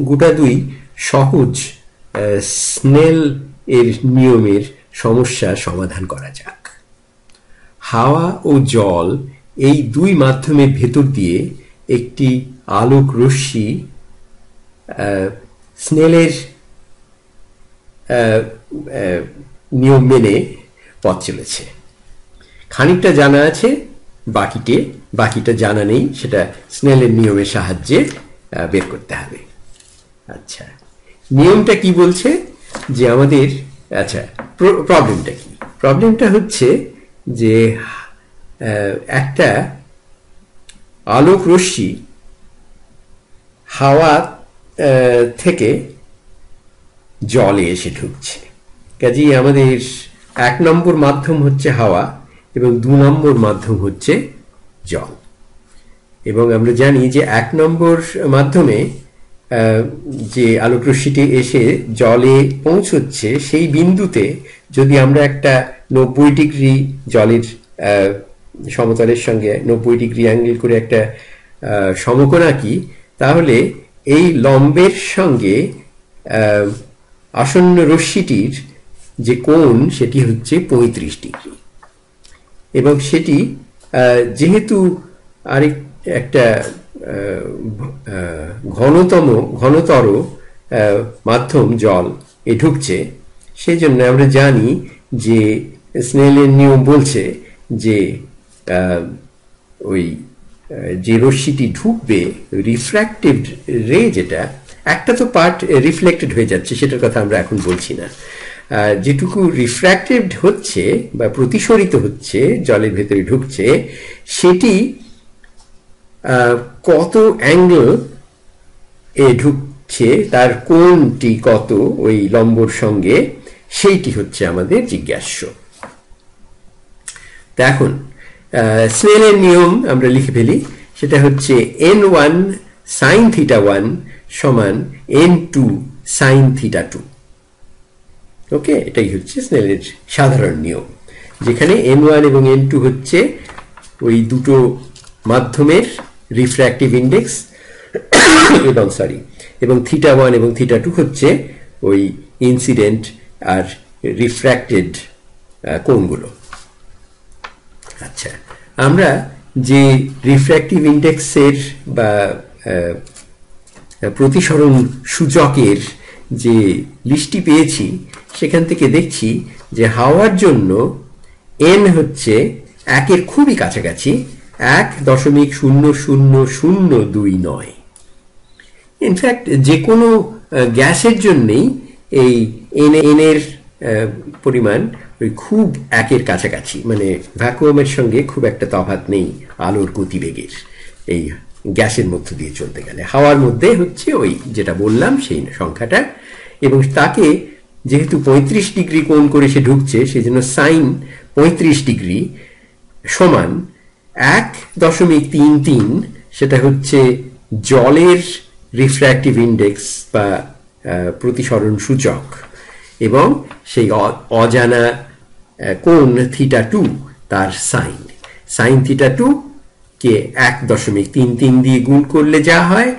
গোটা দুই সহজ স্নেল এর নিয়মের সমস্যা সমাধান করা যাক। হাওয়া ও জল এই দুই মাধ্যমের ভেতর দিয়ে একটি আলোক রশ্মি স্নেলের নিয়ম মেনে পথ চলেছে। খানিকটা জানা আছে, বাকিটা জানা নেই, সেটা স্নেলের নিয়মের সাহায্যে বের করতে হবে। আচ্ছা, নিয়মটা কি বলছে যে আমাদের, আচ্ছা প্রবলেমটা কি? প্রবলেমটা হচ্ছে যে একটা আলোক রশ্মি হাওয়া থেকে জলে এসে ঢুকছে। কাজেই আমাদের 1 নম্বর মাধ্যম হচ্ছে হাওয়া এবং 2 নম্বর মাধ্যম হচ্ছে জল। এবং আমরা জানি যে 1 নম্বর মাধ্যমে যে আলোক রশ্মিটি এসে জলে পৌঁছচ্ছে, সেই বিন্দুতে যদি আমরা একটা 90 ডিগ্রি জলের সমতলের সঙ্গে 90 ডিগ্রি অ্যাঙ্গেল করে একটা সমকোণ আঁকি, তাহলে এই লম্বের সঙ্গে আসন্ন রশ্মিটির যে কোণ সেটি হচ্ছে 35 ডিগ্রি। এবং সেটি যেহেতু আরেক একটা ঘনতর মাধ্যম জল এ ঢুকছে, সেই জন্য আমরা জানি যে স্নেলের নিয়ম বলছে যে ওই যে রশ্মিটি ঢুকবে, রিফ্র্যাক্টিভ রে, যেটা একটা তো পার্ট রিফ্লেক্টেড হয়ে যাচ্ছে, সেটার কথা আমরা এখন বলছি না, যেটুকু রিফ্র্যাক্টেড হচ্ছে বা প্রতিসরিত হচ্ছে জলের ভেতরে ঢুকছে, সেটি কত অ্যাঙ্গেল এ ঢুকছে, তার কোণটি কত ওই লম্বর সঙ্গে, সেইটি হচ্ছে আমাদের জিজ্ঞাস্য। তা এখন স্নেলের নিয়ম আমরা লিখে ফেলি, সেটা হচ্ছে n1 sin θ1 সমান n2 sin θ2। ওকে, এটাই হচ্ছে স্নেলের সাধারণ নিয়ম, যেখানে n1 এবং n2 হচ্ছে ওই দুটো মাধ্যমের রিফ্র্যাক্টিভ ইন্ডেক্স এবং θ1 এবং θ2 হচ্ছে ওই ইনসিডেন্ট আর রিফ্র্যাক্টেড কোণগুলো। আচ্ছা, আমরা যে রিফ্র্যাক্টিভ ইন্ডেক্সের বা প্রতিসরণ সূচকের যে লিস্টটি পেয়েছি, সেখান থেকে দেখছি যে হাওয়ার জন্য n হচ্ছে 1-এর খুবই কাছাকাছি, 1.000029। ইনফ্যাক্ট যে কোনো গ্যাসের জন্যেই এই n এর পরিমাণ ওই খুব 1-এর কাছাকাছি, মানে ভ্যাকুয়ামের সঙ্গে খুব একটা তফাৎ নেই আলোর গতিবেগের এই গ্যাসের মধ্য দিয়ে চলতে গেলে। হাওয়ার মধ্যে হচ্ছে ওই যেটা বললাম সেই সংখ্যাটা, এবং তাকে যেহেতু 35 ডিগ্রি কোণ করে সে ঢুকছে, সেই জন্য সাইন 35 ডিগ্রি সমান 1.33, সেটা হচ্ছে জলের রিফ্র্যাক্টিভ ইন্ডেক্স বা প্রতিসরণ সূচক, এবং সেই অজানা কোণ θ2 তার সাইন θ2 কে 1.33 দিয়ে গুণ করলে যা হয়,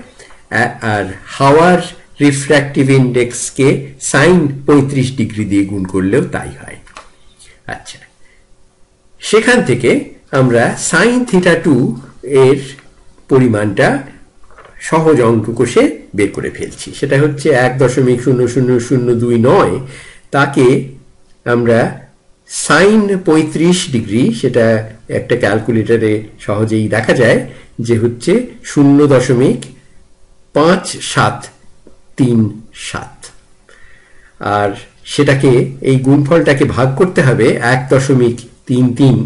আর হাওয়ার রিফ্র্যাক্টিভ ইন্ডেক্সকে সাইন 35 ডিগ্রি দিয়ে গুণ করলেও তাই হয়। আচ্ছা, সেখান থেকে আমরা সাইন θ2 এর পরিমাণটা সহজ অঙ্ক কষে বের করে ফেলছি, সেটা হচ্ছে 1.000029। তাকে আমরা সাইন 35 ডিগ্রি, সেটা একটা ক্যালকুলেটরে সহজেই দেখা যায় যে হচ্ছে 0.5737, আর সেটাকে এই গুণফলটাকে ভাগ করতে হবে 1.33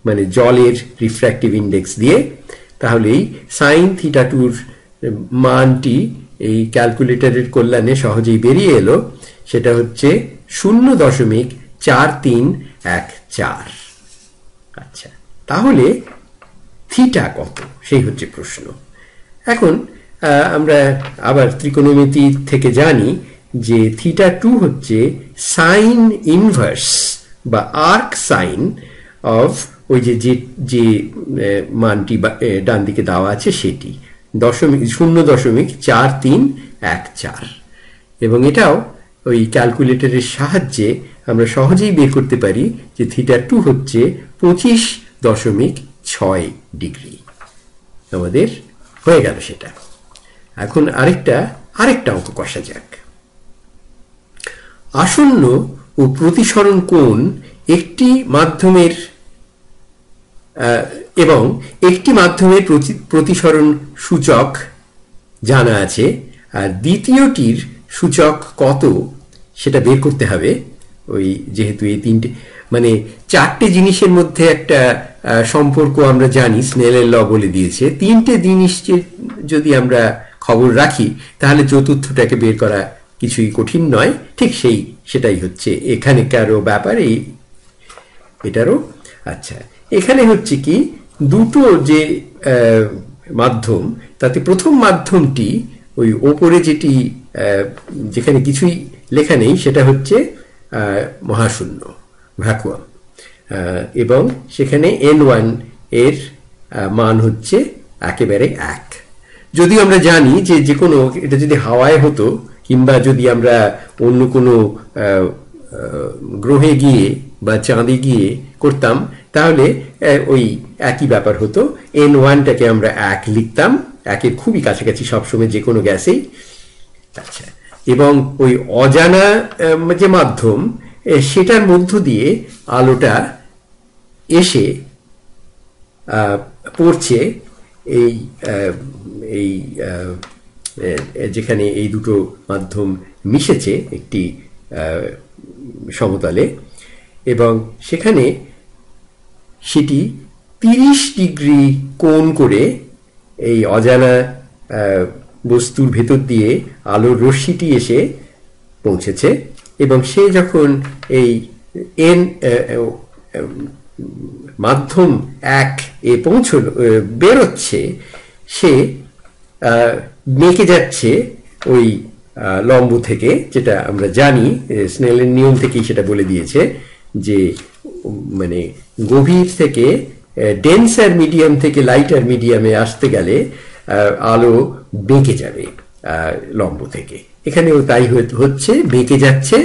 মানে জলের রিফ্র্যাক্টিভ ইন্ডেক্স দিয়ে। তাহলেই সাইন θ2 মানটি এই ক্যালকুলেটরের কল্যাণে সহজেই বেরিয়ে এলো, সেটা হচ্ছে 0.4314। আচ্ছা, তাহলে থিটা কত, সেই হচ্ছে প্রশ্ন। এখন আমরা আবার ত্রিকোণমিতি থেকে জানি যে θ2 হচ্ছে সাইন ইনভার্স বা আর্ক সাইন অফ ওই যে মানটি ডান দিকে দেওয়া আছে সেটি, 0.4314 এবং এটাও ওই ক্যালকুলেটরের সাহায্যে আমরা সহজেই বের করতে পারি যে θ2 হচ্ছে 25.6 ডিগ্রি। আমাদের হয়ে গেল সেটা। এখন আরেকটা অঙ্ক কষা যাক। আসন্ন ও প্রতিসরণ কোণ একটি মাধ্যমের এবং একটি মাধ্যমের প্রতিসরণ সূচক জানা আছে, আর দ্বিতীয়টির সূচক কত সেটা বের করতে হবে। ওই যেহেতু এই চারটে জিনিসের মধ্যে একটা সম্পর্ক আমরা জানি, স্নেলের ল বলে দিয়েছে, তিনটে জিনিস যদি আমরা খবর রাখি তাহলে চতুর্থটাকে বের করা কিছুই কঠিন নয়। ঠিক সেটাই হচ্ছে এখানেকারও ব্যাপার, এটারও। আচ্ছা, এখানে হচ্ছে কি দুটো যে মাধ্যম, তাতে প্রথম মাধ্যমটি ওই ওপরে যেখানে কিছুই লেখা নেই সেটা হচ্ছে মহাশূন্য, ভ্যাকুয়াম, এবং সেখানে n1 এর মান হচ্ছে একেবারে 1। যদিও আমরা জানি যে কোনো এটা যদি হাওয়ায় হতো কিংবা যদি আমরা অন্য কোনো গ্রহে গিয়ে বা চাঁদে গিয়ে করতাম তাহলে ওই একই ব্যাপার হতো। n1টাকে আমরা 1 লিখতাম, 1-এর খুবই কাছাকাছি সবসময় যে কোনো গ্যাসেই। আচ্ছা, এবং ওই অজানা যে মাধ্যম সেটার মধ্য দিয়ে আলোটা এসে পড়ছে এই যেখানে এই দুটো মাধ্যম মিশেছে একটি সমতলে, এবং সেখানে সেটি 30 ডিগ্রি কোণ করে এই অজানা বস্তুর ভেতর দিয়ে আলোর রশ্মিটি এসে পৌঁছেছে, এবং সে যখন এই মাধ্যম 1-এ বেরোচ্ছে, সে বেঁকে যাচ্ছে ওই লম্ব থেকে, যেটা আমরা জানি স্নেলের নিয়ম থেকেই সেটা বলে দিয়েছে যে গভীর থেকে ডেন্সার মিডিয়াম থেকে লাইটার মিডিয়ামে আসতে গেলে আলো বেঁকে যাবে লম্ব থেকে। এখানেও তাই হচ্ছে, বেঁকে যাচ্ছে।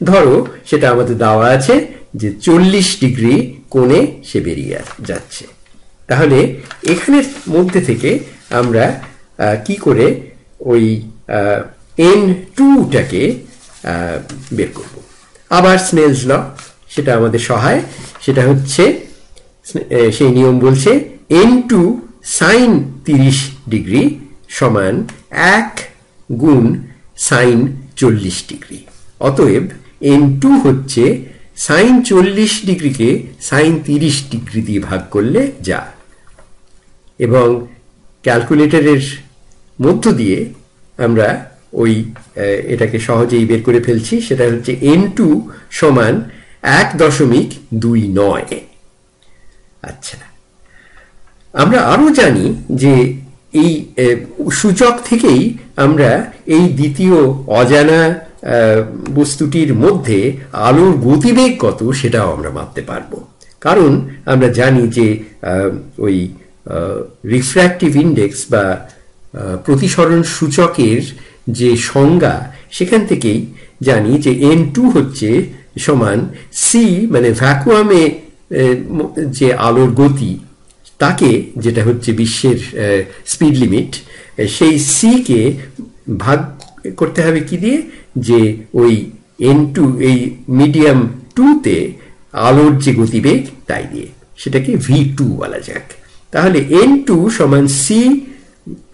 ধরো সেটা আমাদের দেওয়া আছে যে 40 ডিগ্রি কোণে সে বেরিয়ে যাচ্ছে। তাহলে এখানের মধ্যে থেকে আমরা কি করে ওই n2টাকে বের করব? আবার স্নেলস ল সেটা আমাদের সহায়। সেটা হচ্ছে সেই নিয়ম বলছে n2 sin 30 ডিগ্রি সমান 1 গুণ sin 40 ডিগ্রি। অতএব n2 হচ্ছে sin 40 ডিগ্রিকে sin 30 ডিগ্রি দিয়ে ভাগ করলে যা, এবং ক্যালকুলেটরের মধ্য দিয়ে আমরা ওই এটাকে সহজেই বের করে ফেলছি। সেটা হচ্ছে n2 সমান 1.29। আচ্ছা, আমরা আরো জানি যে এই সূচক থেকেই আমরা এই দ্বিতীয় অজানা বস্তুটির মধ্যে আলোর গতিবেগ কত সেটাও আমরা মাপতে পারবো, কারণ আমরা জানি যে ওই রিফ্র্যাক্টিভ ইন্ডেক্স বা প্রতিসরণ সূচকের যে সংজ্ঞা, সেখান থেকেই জানি যে n2 হচ্ছে সমান c, ভ্যাকুয়ামে যে আলোর গতি তাকে, যেটা হচ্ছে বিশ্বের স্পিড লিমিট, সেই c কে ভাগ করতে হবে কি দিয়ে, যে ওই n2 এই মিডিয়াম 2-তে আলোর যে গতিবেগ তাই দিয়ে, সেটাকে v2 বলা যাক। তাহলে n2 সমান c,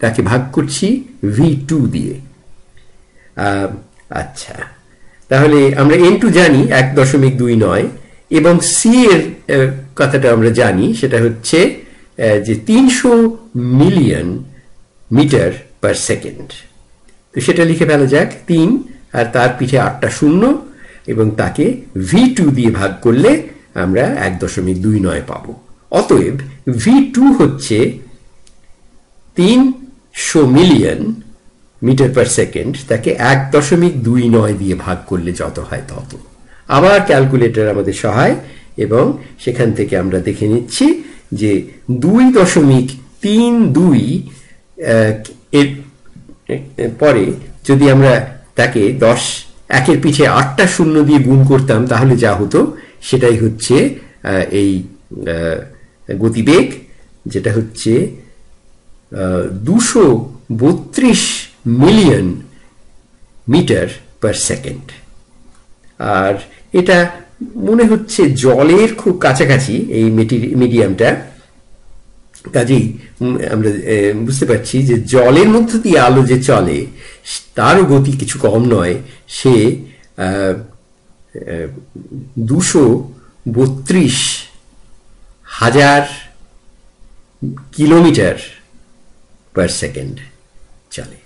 তাকে ভাগ করছি v2 দিয়ে। আচ্ছা, তাহলে আমরা n2 জানি 1.29, এবং c এর কথাটা আমরা জানি সেটা হচ্ছে যে 300 মিলিয়ন মিটার পার সেকেন্ড। তো সেটা লিখে ফেলা যাক, 3 আর তার পিঠে 8টা শূন্য, এবং তাকে v2 দিয়ে ভাগ করলে আমরা 1.29 পাবো। অতএব v2 হচ্ছে 300 মিলিয়ন মিটার পার সেকেন্ড, তাকে 1.29 দিয়ে ভাগ করলে যত হয় তত। আবার ক্যালকুলেটর আমাদের সহায়, এবং সেখান থেকে আমরা দেখে নিচ্ছি যে 2.32 এর পরে যদি আমরা তাকে 1-এর পিঠে 8টা শূন্য দিয়ে গুণ করতাম তাহলে যা হতো সেটাই হচ্ছে এই গতিবেগ, যেটা হচ্ছে 232 মিলিয়ন মিটার পার সেকেন্ড। আর এটা মনে হচ্ছে জলের খুব কাছাকাছি এই মিডিয়ামটা, কাজেই আমরা বুঝতে পারছি যে জলের মধ্য দিয়ে আলো যে চলে তারও গতি কিছু কম নয়, সে 232,000 কিলোমিটার পার সেকেন্ড চলে।